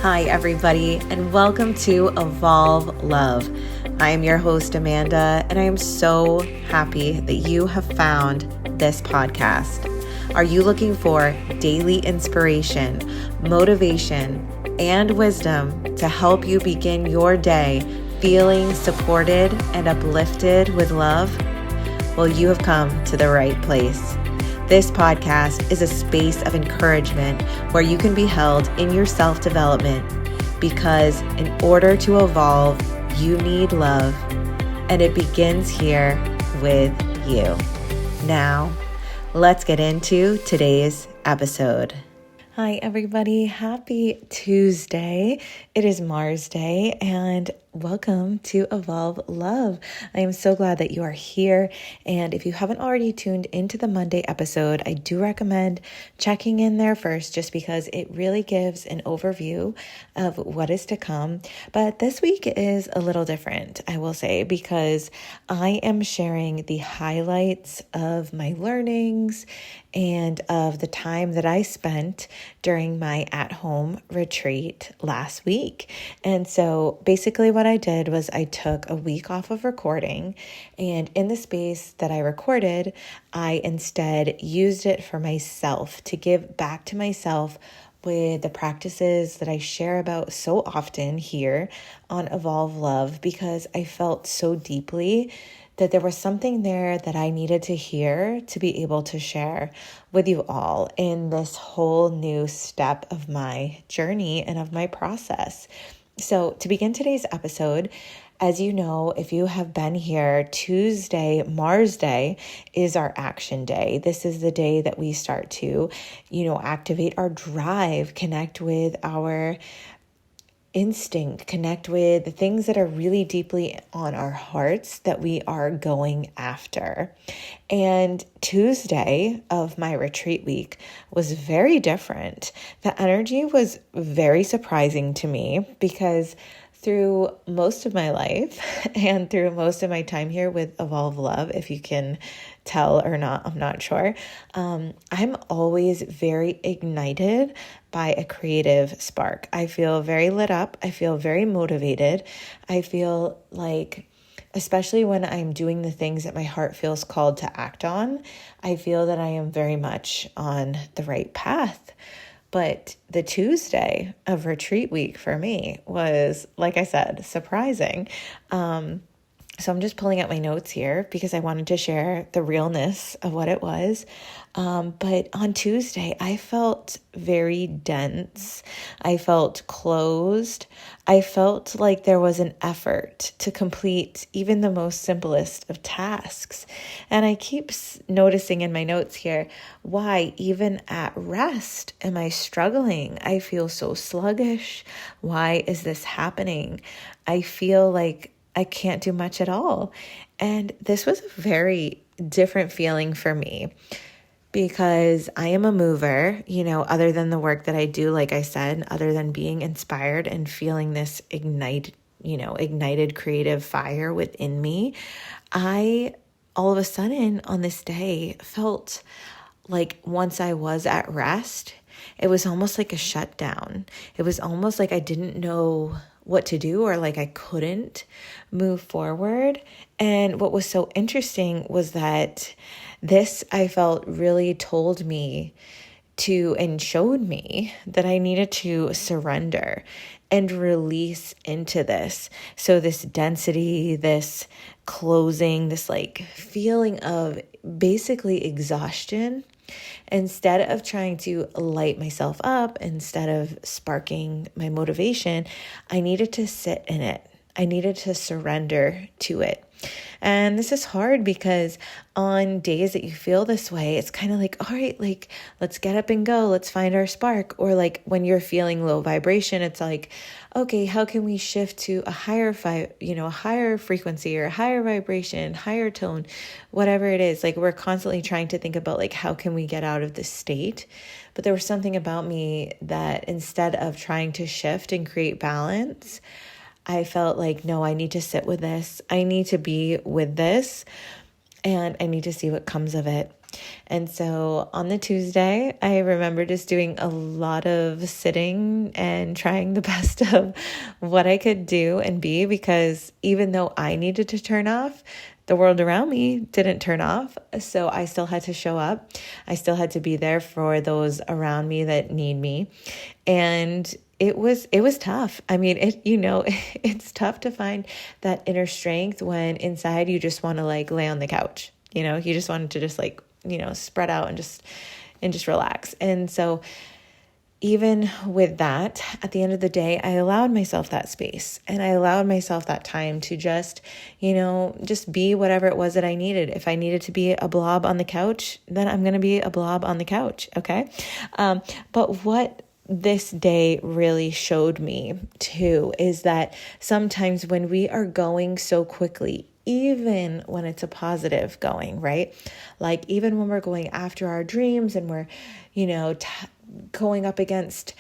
Hi, everybody, and welcome to Evolve Love. I am your host, Amanda, and I am so happy that you have found this podcast. Are you looking for daily inspiration, motivation, and wisdom to help you begin your day feeling supported and uplifted with love? Well, you have come to the right place. This podcast is a space of encouragement where you can be held in your self-development because in order to evolve, you need love, and it begins here with you. Now, let's get into today's episode. Hi, everybody. Happy Tuesday. It is Mars Day, and welcome to Evolve Love. I am so glad that you are here. And if you haven't already tuned into the Monday episode, I do recommend checking in there first, just because it really gives an overview of what is to come. But this week is a little different, I will say, because I am sharing the highlights of my learnings and of the time that I spent during my at-home retreat last week. And so basically what I did was I took a week off of recording, and in the space that I recorded, I instead used it for myself to give back to myself with the practices that I share about so often here on Evolve Love, because I felt so deeply that there was something there that I needed to hear to be able to share with you all in this whole new step of my journey and of my process. So to begin today's episode, as you know, if you have been here, Tuesday, Mars Day, is our action day. This is the day that we start to, activate our drive, connect with our instinct, connect with the things that are really deeply on our hearts that we are going after. And Tuesday of my retreat week was very different. The energy was very surprising to me, because through most of my life and through most of my time here with Evolve Love, if you can tell or not, I'm not sure. I'm always very ignited by a creative spark. I feel very lit up. I feel very motivated. I feel like, especially when I'm doing the things that my heart feels called to act on, I feel that I am very much on the right path. But the Tuesday of retreat week for me was, like I said, surprising. So I'm just pulling out my notes here because I wanted to share the realness of what it was. But on Tuesday, I felt very dense. I felt closed. I felt like there was an effort to complete even the most simplest of tasks. And I keep noticing in my notes here, why even at rest am I struggling? I feel so sluggish. Why is this happening? I feel like I can't do much at all. And this was a very different feeling for me, because I am a mover, other than the work that I do, like I said, other than being inspired and feeling this ignited creative fire within me. I all of a sudden on this day felt like once I was at rest, it was almost like a shutdown. It was almost like I didn't know what to do, or like I couldn't move forward. And what was so interesting was that this, I felt, really told me to, and showed me that I needed to surrender and release into this. So this density, this closing, this like feeling of basically exhaustion, instead of trying to light myself up, instead of sparking my motivation, I needed to sit in it. I needed to surrender to it. And this is hard because on days that you feel this way, it's kind of like, all right, like, let's get up and go. Let's find our spark. Or like when you're feeling low vibration, it's like, okay, how can we shift to a higher higher frequency or a higher vibration, higher tone, whatever it is. Like we're constantly trying to think about like, how can we get out of this state? But there was something about me that instead of trying to shift and create balance, I felt like, no, I need to sit with this. I need to be with this, and I need to see what comes of it. And so on the Tuesday, I remember just doing a lot of sitting and trying the best of what I could do and be, because even though I needed to turn off, the world around me didn't turn off. So I still had to show up. I still had to be there for those around me that need me. And it was tough. I mean, it's tough to find that inner strength when inside you just want to like lay on the couch. You just wanted to just like, spread out and just relax. And so even with that, at the end of the day, I allowed myself that space, and I allowed myself that time to just be whatever it was that I needed. If I needed to be a blob on the couch, then I'm going to be a blob on the couch. Okay. But what this day really showed me too is that sometimes when we are going so quickly, even when it's a positive going, right? Like even when we're going after our dreams and we're, going up against,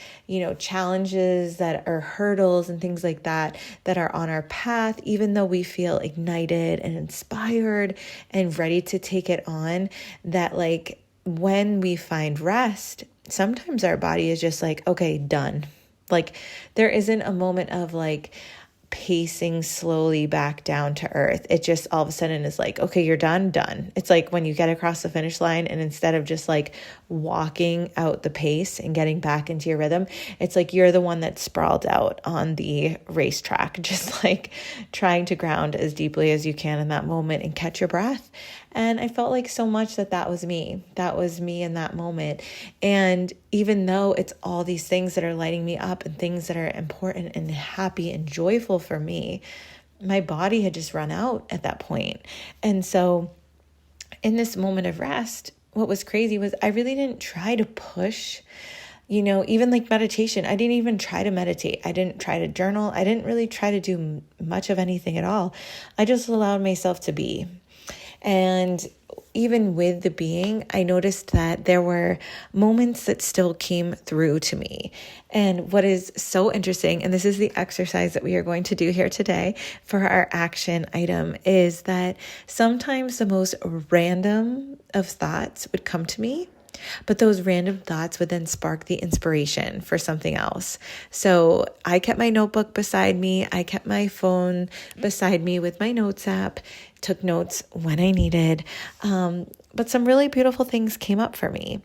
challenges that are hurdles and things like that are on our path, even though we feel ignited and inspired and ready to take it on, that like when we find rest, sometimes our body is just like, okay, done. Like there isn't a moment of like pacing slowly back down to earth. It just all of a sudden is like, okay, you're done. It's like when you get across the finish line and instead of just like walking out the pace and getting back into your rhythm, it's like you're the one that's sprawled out on the racetrack, just like trying to ground as deeply as you can in that moment and catch your breath. And I felt like so much that was me. That was me in that moment. And even though it's all these things that are lighting me up and things that are important and happy and joyful for me, my body had just run out at that point. And so in this moment of rest, what was crazy was I really didn't try to push, even like meditation. I didn't even try to meditate. I didn't try to journal. I didn't really try to do much of anything at all. I just allowed myself to be. And even with the being, I noticed that there were moments that still came through to me. And what is so interesting, and this is the exercise that we are going to do here today for our action item, is that sometimes the most random of thoughts would come to me, but those random thoughts would then spark the inspiration for something else. So I kept my notebook beside me. I kept my phone beside me with my notes app, took notes when I needed. But some really beautiful things came up for me.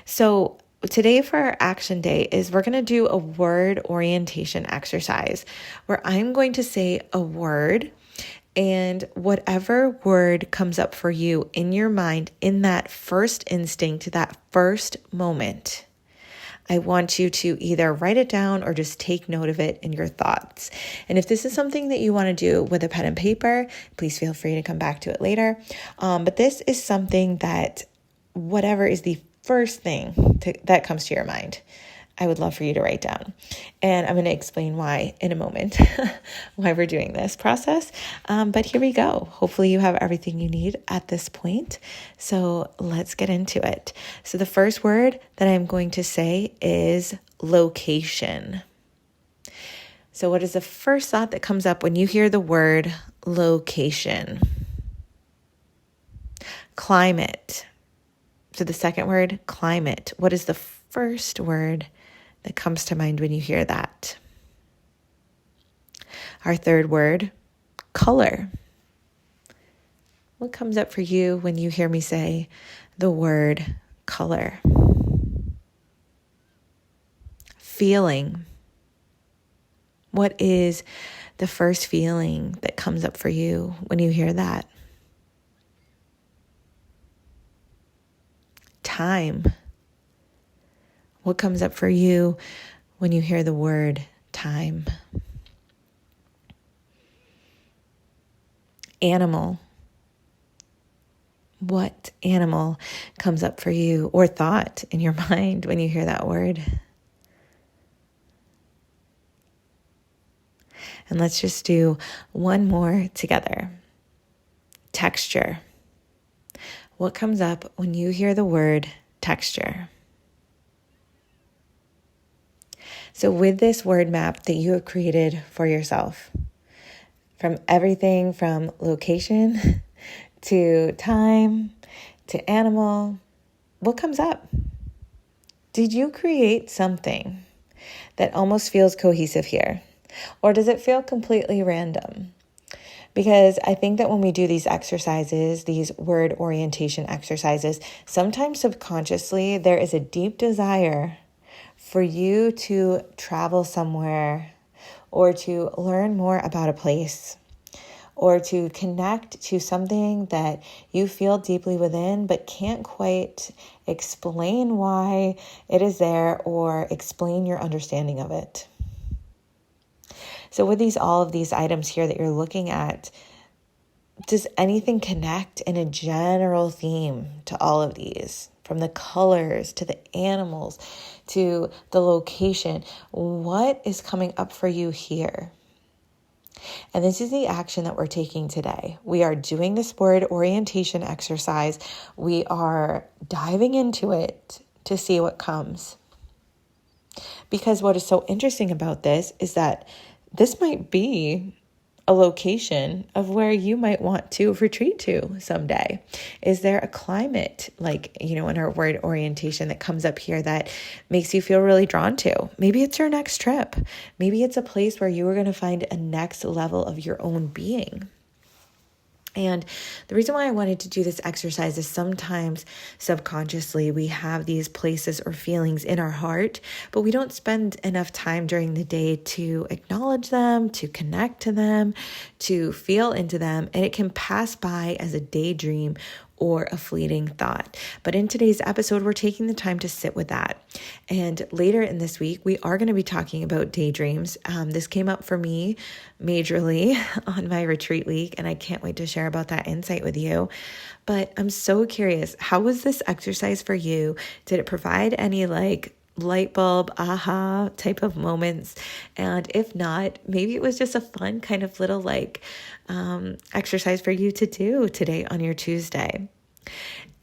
So today for our action day is we're going to do a word orientation exercise where I'm going to say a word, and whatever word comes up for you in your mind in that first instinct, that first moment, I want you to either write it down or just take note of it in your thoughts. And if this is something that you want to do with a pen and paper, please feel free to come back to it later. But this is something that whatever is the first thing that comes to your mind, I would love for you to write down. And I'm going to explain why in a moment, why we're doing this process. But here we go. Hopefully you have everything you need at this point. So let's get into it. So the first word that I'm going to say is location. So what is the first thought that comes up when you hear the word location? Climate. So the second word, climate. What is the first word that comes to mind when you hear that? Our third word, color. What comes up for you when you hear me say the word color? Feeling. What is the first feeling that comes up for you when you hear that? Time. What comes up for you when you hear the word time? Animal. What animal comes up for you or thought in your mind when you hear that word? And let's just do one more together. Texture. What comes up when you hear the word texture? So with this word map that you have created for yourself, from everything from location to time to animal, what comes up? Did you create something that almost feels cohesive here? Or does it feel completely random? Because I think that when we do these exercises, these word orientation exercises, sometimes subconsciously there is a deep desire for you to travel somewhere or to learn more about a place or to connect to something that you feel deeply within but can't quite explain why it is there or explain your understanding of it. So with all of these items here that you're looking at, does anything connect in a general theme to all of these? From the colors to the animals to the location, what is coming up for you here? And this is the action that we're taking today. We are doing this word orientation exercise. We are diving into it to see what comes. Because what is so interesting about this is that this might be a location of where you might want to retreat to someday. Is there a climate, in our word orientation that comes up here that makes you feel really drawn to? Maybe it's your next trip. Maybe it's a place where you are going to find a next level of your own being. And the reason why I wanted to do this exercise is sometimes subconsciously we have these places or feelings in our heart, but we don't spend enough time during the day to acknowledge them, to connect to them, to feel into them, and it can pass by as a daydream or a fleeting thought. But in today's episode, we're taking the time to sit with that. And later in this week, we are going to be talking about daydreams. This came up for me majorly on my retreat week, and I can't wait to share about that insight with you. But I'm so curious, how was this exercise for you? Did it provide any light bulb, aha type of moments? And if not, maybe it was just a fun kind of little exercise for you to do today on your Tuesday.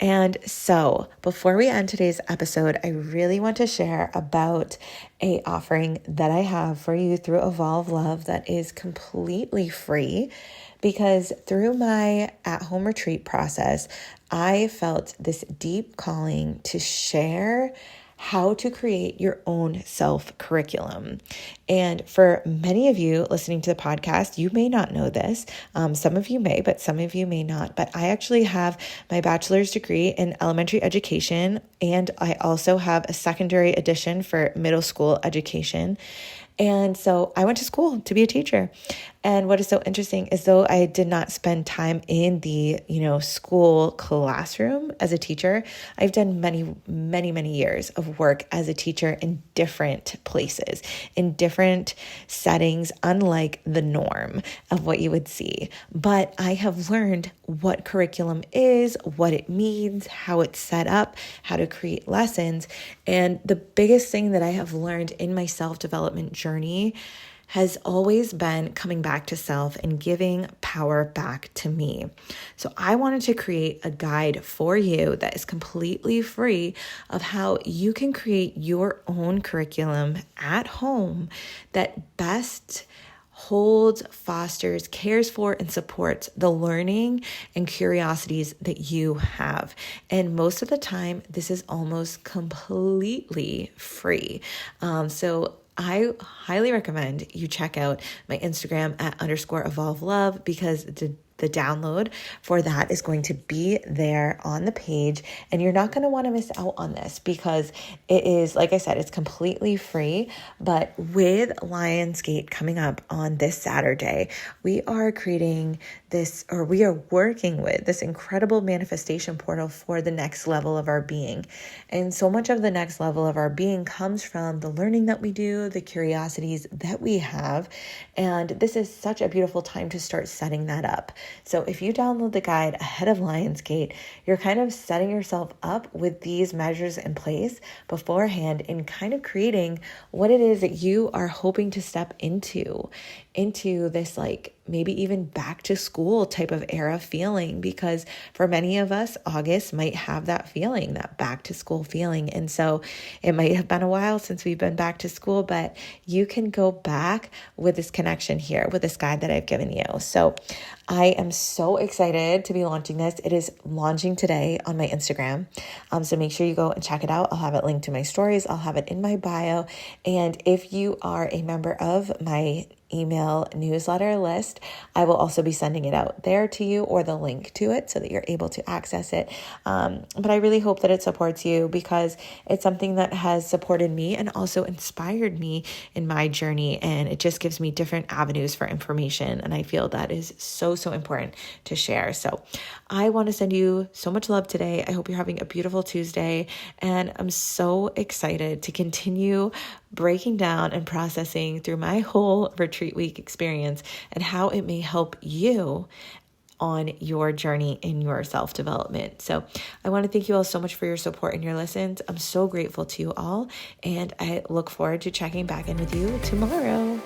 And so before we end today's episode, I really want to share about a offering that I have for you through Evolve Love that is completely free, because through my at-home retreat process, I felt this deep calling to share how to create your own self-curriculum. And for many of you listening to the podcast, you may not know this. Some of you may, but some of you may not. But I actually have my bachelor's degree in elementary education, and I also have a secondary edition for middle school education. And so I went to school to be a teacher. And what is so interesting is though I did not spend time in the, school classroom as a teacher, I've done many, many, many years of work as a teacher in different places, in different settings, unlike the norm of what you would see. But I have learned what curriculum is, what it means, how it's set up, how to create lessons. And the biggest thing that I have learned in my self-development journey has always been coming back to self and giving power back to me. So I wanted to create a guide for you that is completely free of how you can create your own curriculum at home that best holds, fosters, cares for, and supports the learning and curiosities that you have. And most of the time, this is almost completely free. So I highly recommend you check out my Instagram at _evolve love, because the download for that is going to be there on the page, and you're not going to want to miss out on this because it is, like I said, it's completely free. But with Lionsgate coming up on this Saturday, we are creating this, or we are working with this incredible manifestation portal for the next level of our being. And so much of the next level of our being comes from the learning that we do, the curiosities that we have. And this is such a beautiful time to start setting that up. So if you download the guide ahead of Lionsgate, you're kind of setting yourself up with these measures in place beforehand and kind of creating what it is that you are hoping to step into. into this like maybe even back to school type of era feeling, because for many of us, August might have that feeling, that back to school feeling. And so it might have been a while since we've been back to school, but you can go back with this connection here with this guide that I've given you. So I am so excited to be launching this. It is launching today on my Instagram. So make sure you go and check it out. I'll have it linked to my stories. I'll have it in my bio. And if you are a member of my email newsletter list, I will also be sending it out there to you, or the link to it, so that you're able to access it. But I really hope that it supports you, because it's something that has supported me and also inspired me in my journey. And it just gives me different avenues for information. And I feel that is so, so important to share. So I want to send you so much love today. I hope you're having a beautiful Tuesday. And I'm so excited to continue breaking down and processing through my whole retreat week experience and how it may help you on your journey in your self-development. So I want to thank you all so much for your support and your listens. I'm so grateful to you all, and I look forward to checking back in with you tomorrow.